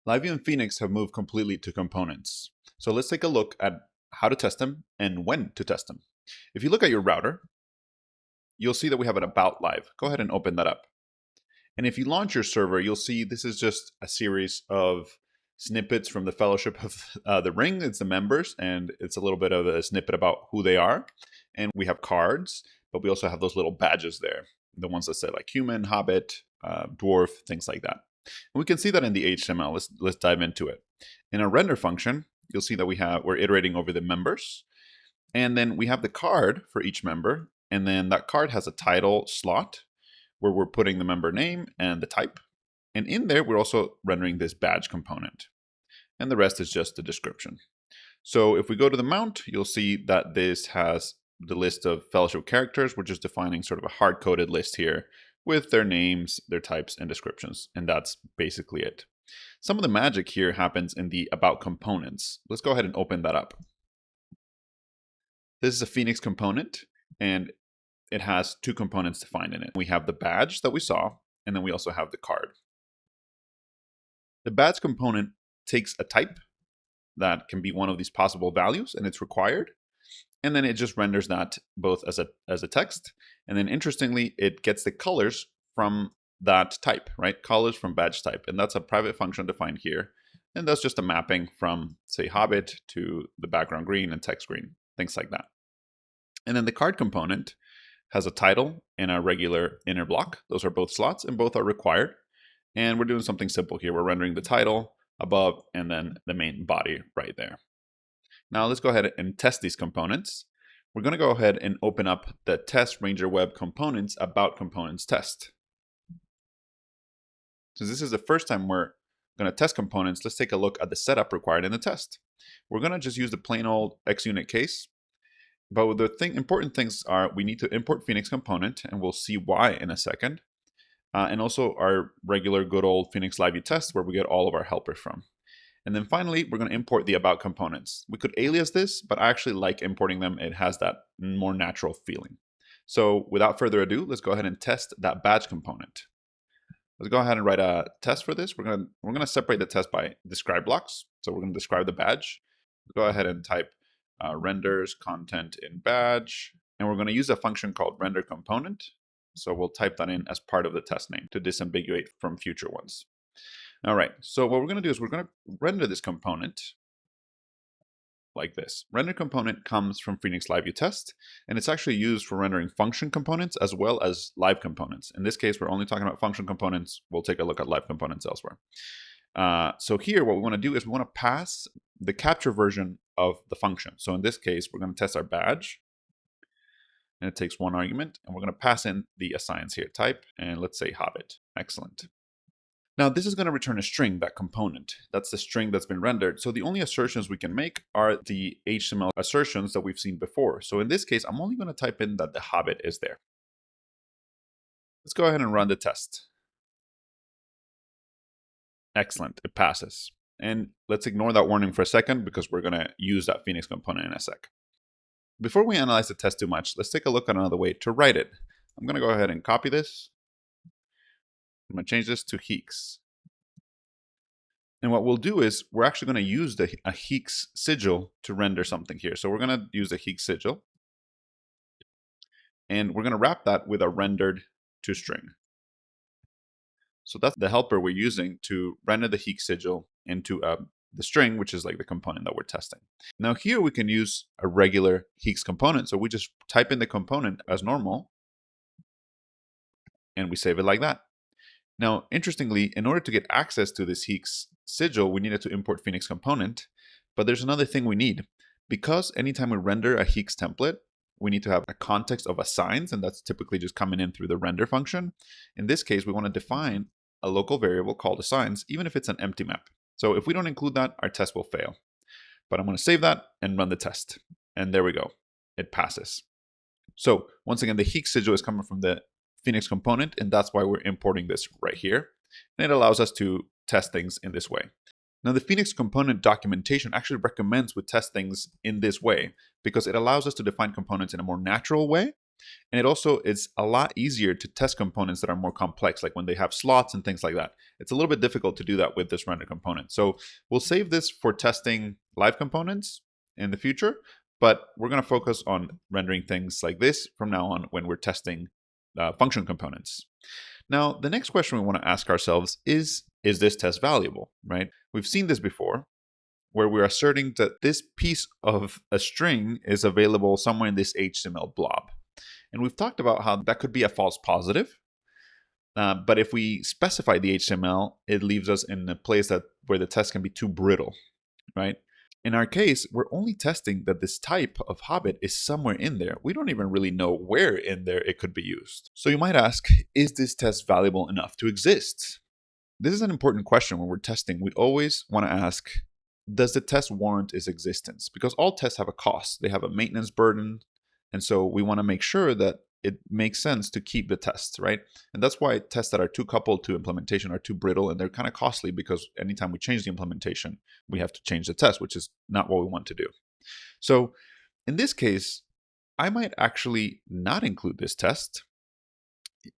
LiveView and Phoenix have moved completely to components. So let's take a look at how to test them and when to test them. If you look at your router, you'll see that we have an About Live. Go ahead and open that up. And if you launch your server, you'll see this is just a series of snippets from the Fellowship of the Ring. It's the members, and it's a little bit of a snippet about who they are. And we have cards, but we also have those little badges there, the ones that say like human, hobbit, dwarf, things like that. And we can see that in the HTML. Let's dive into it. In our render function, you'll see that we're iterating over the members, and then we have the card for each member, and then that card has a title slot where we're putting the member name and the type. And in there, we're also rendering this badge component. And the rest is just the description. So if we go to the mount, you'll see that this has the list of Fellowship characters. We're just defining sort of a hard-coded list here with their names, their types, and descriptions. And that's basically it. Some of the magic here happens in the About components. Let's go ahead and open that up. This is a Phoenix component, and it has two components defined in it. We have the badge that we saw, and then we also have the card. The badge component takes a type that can be one of these possible values, and it's required. And then it just renders that both as a text. And then interestingly, it gets the colors from that type, right? Colors from badge type. And that's a private function defined here. And that's just a mapping from, say, Hobbit to the background green and text green, things like that. And then the card component has a title and a regular inner block. Those are both slots, and both are required. And we're doing something simple here. We're rendering the title above and then the main body right there. Now let's go ahead and test these components. We're going to go ahead and open up the test Ranger Web components About components test. Since this is the first time we're going to test components, let's take a look at the setup required in the test. We're going to just use the plain old XUnit case. But the important things are we need to import Phoenix component, and we'll see why in a second. And also our regular good old Phoenix LiveViewTest, where we get all of our helpers from. And then finally, we're going to import the About components. We could alias this, but I actually like importing them. It has that more natural feeling. So without further ado, let's go ahead and test that badge component. Let's go ahead and write a test for this. We're going to separate the test by describe blocks. So we're going to describe the badge. Go ahead and type renders content in badge, and we're going to use a function called render component. So we'll type that in as part of the test name to disambiguate from future ones. All right, so what we're going to do is we're going to render this component like this. Render component comes from Phoenix LiveViewTest, and it's actually used for rendering function components as well as live components. In this case, we're only talking about function components. We'll take a look at live components elsewhere. So here, what we want to do is we want to pass the capture version of the function. So in this case, we're going to test our badge, and it takes one argument, and we're going to pass in the assigns here, type, and let's say Hobbit. Excellent. Now this is going to return a string, that component. That's the string that's been rendered. So the only assertions we can make are the HTML assertions that we've seen before. So in this case, I'm only going to type in that the Hobbit is there. Let's go ahead and run the test. Excellent, it passes. And let's ignore that warning for a second because we're going to use that Phoenix component in a sec. Before we analyze the test too much, let's take a look at another way to write it. I'm going to go ahead and copy this. I'm going to change this to Heeks. And what we'll do is we're actually going to use a Heeks sigil to render something here. So we're going to use the Heeks sigil. And we're going to wrap that with a rendered toString. So that's the helper we're using to render the Heeks sigil into the string, which is like the component that we're testing. Now here we can use a regular Heeks component. So we just type in the component as normal, and we save it like that. Now, interestingly, in order to get access to this Heeks sigil, we needed to import Phoenix component. But there's another thing we need. Because anytime we render a Heeks template, we need to have a context of assigns, and that's typically just coming in through the render function. In this case, we want to define a local variable called assigns, even if it's an empty map. So if we don't include that, our test will fail. But I'm going to save that and run the test. And there we go. It passes. So once again, the Heeks sigil is coming from the Phoenix component, and that's why we're importing this right here. And it allows us to test things in this way. Now, the Phoenix component documentation actually recommends we test things in this way because it allows us to define components in a more natural way And it also is a lot easier to test components that are more complex, like when they have slots and things like that. It's a little bit difficult to do that with this render component. So we'll save this for testing live components in the future, but we're going to focus on rendering things like this from now on when we're testing function components. Now, the next question we want to ask ourselves is this test valuable, right? We've seen this before, where we're asserting that this piece of a string is available somewhere in this HTML blob. And we've talked about how that could be a false positive, but if we specify the HTML, it leaves us in a place where the test can be too brittle, right? In our case, we're only testing that this type of Hobbit is somewhere in there. We don't even really know where in there it could be used. So you might ask, is this test valuable enough to exist? This is an important question when we're testing. We always want to ask, does the test warrant its existence? Because all tests have a cost. They have a maintenance burden. And so we want to make sure that it makes sense to keep the tests, right? And that's why tests that are too coupled to implementation are too brittle, and they're kind of costly because anytime we change the implementation, we have to change the test, which is not what we want to do. So in this case, I might actually not include this test.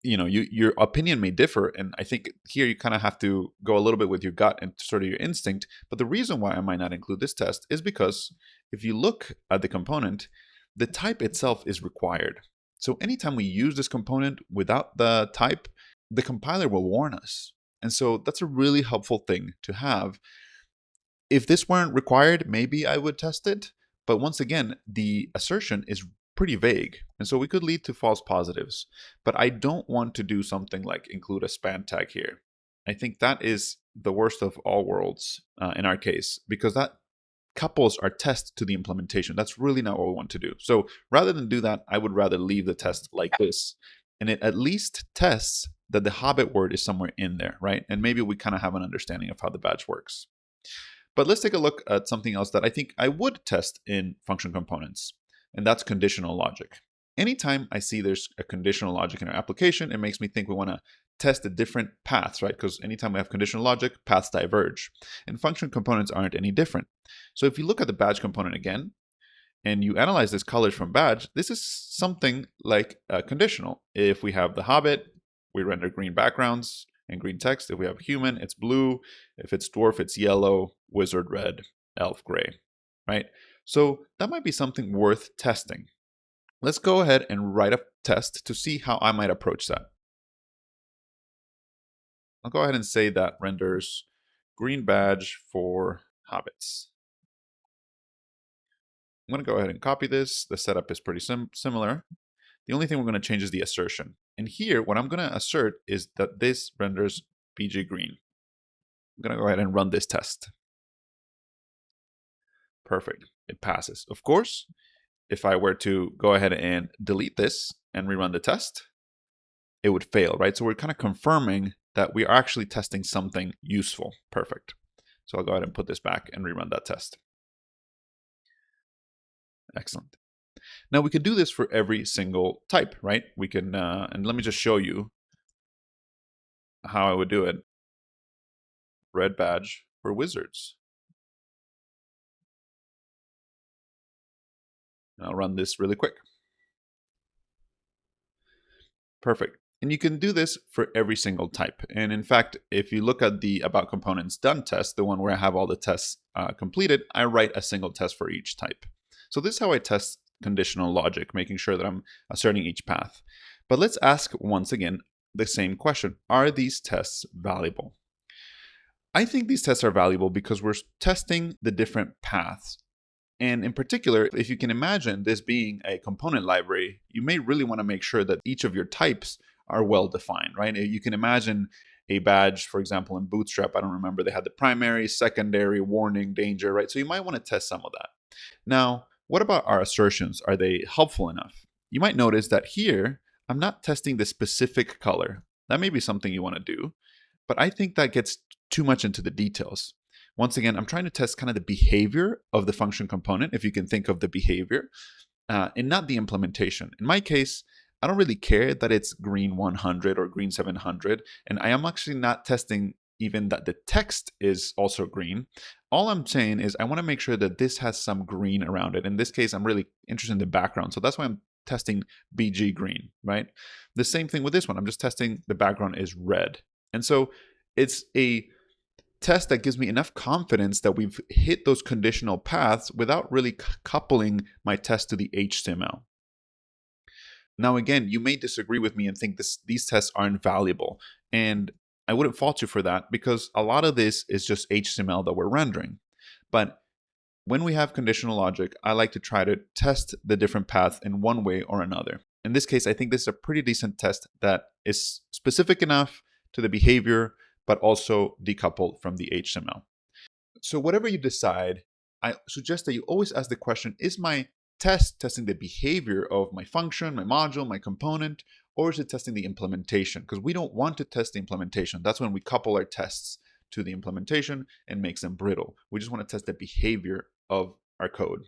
Your opinion may differ, and I think here you kind of have to go a little bit with your gut and sort of your instinct. But the reason why I might not include this test is because if you look at the component, the type itself is required. So anytime we use this component without the type, the compiler will warn us. And so that's a really helpful thing to have. If this weren't required, maybe I would test it. But once again, the assertion is pretty vague. And so we could lead to false positives. But I don't want to do something like include a span tag here. I think that is the worst of all worlds in our case, because that couples our test to the implementation. That's really not what we want to do. So rather than do that, I would rather leave the test like this. And it at least tests that the Hobbit word is somewhere in there, right? And maybe we kind of have an understanding of how the badge works. But let's take a look at something else that I think I would test in function components, and that's conditional logic. Anytime I see there's a conditional logic in our application, it makes me think we want to test the different paths, right? Because anytime we have conditional logic, paths diverge. And function components aren't any different. So if you look at the badge component again, and you analyze this colors from badge, this is something like conditional. If we have the Hobbit, we render green backgrounds and green text. If we have human, it's blue. If it's dwarf, it's yellow, wizard red, elf gray, right? So that might be something worth testing. Let's go ahead and write a test to see how I might approach that. I'll go ahead and say that renders green badge for hobbits. I'm going to go ahead and copy this. The setup is pretty similar. The only thing we're going to change is the assertion. And here, what I'm going to assert is that this renders BG green. I'm going to go ahead and run this test. Perfect. It passes. Of course, if I were to go ahead and delete this and rerun the test, it would fail, right? So we're kind of confirming that we are actually testing something useful. Perfect. So I'll go ahead and put this back and rerun that test. Excellent. Now we could do this for every single type, right? We can, and let me just show you how I would do it. Red badge for wizards. And I'll run this really quick. Perfect. And you can do this for every single type. And in fact, if you look at the about components done test, the one where I have all the tests completed, I write a single test for each type. So this is how I test conditional logic, making sure that I'm asserting each path. But let's ask once again the same question. Are these tests valuable? I think these tests are valuable because we're testing the different paths. And in particular, if you can imagine this being a component library, you may really want to make sure that each of your types are well defined, right? You can imagine a badge, for example, in Bootstrap, I don't remember, they had the primary, secondary, warning, danger, right? So you might want to test some of that. Now, what about our assertions? Are they helpful enough? You might notice that here, I'm not testing the specific color. That may be something you want to do, but I think that gets too much into the details. Once again, I'm trying to test kind of the behavior of the function component, if you can think of the behavior, and not the implementation. In my case, I don't really care that it's green 100 or green 700, and I am actually not testing even that the text is also green. All I'm saying is I want to make sure that this has some green around it. In this case, I'm really interested in the background, so that's why I'm testing BG green, right? The same thing with this one. I'm just testing the background is red. And so it's a test that gives me enough confidence that we've hit those conditional paths without really coupling my test to the HTML. Now, again, you may disagree with me and think these tests aren't valuable. And I wouldn't fault you for that because a lot of this is just HTML that we're rendering. But when we have conditional logic, I like to try to test the different paths in one way or another. In this case, I think this is a pretty decent test that is specific enough to the behavior, but also decoupled from the HTML. So whatever you decide, I suggest that you always ask the question, is my test testing the behavior of my function, my module, my component, or is it testing the implementation? Because we don't want to test the implementation. That's when we couple our tests to the implementation and makes them brittle. We just want to test the behavior of our code.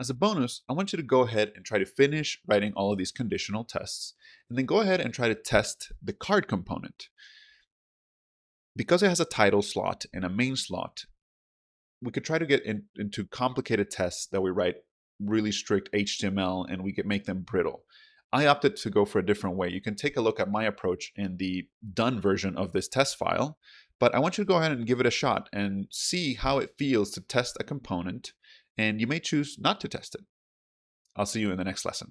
As a bonus, I want you to go ahead and try to finish writing all of these conditional tests, and then go ahead and try to test the card component. Because it has a title slot and a main slot, we could try to get into complicated tests that we write really strict HTML and we could make them brittle. I opted to go for a different way. You can take a look at my approach in the done version of this test file, but I want you to go ahead and give it a shot and see how it feels to test a component, and you may choose not to test it. I'll see you in the next lesson.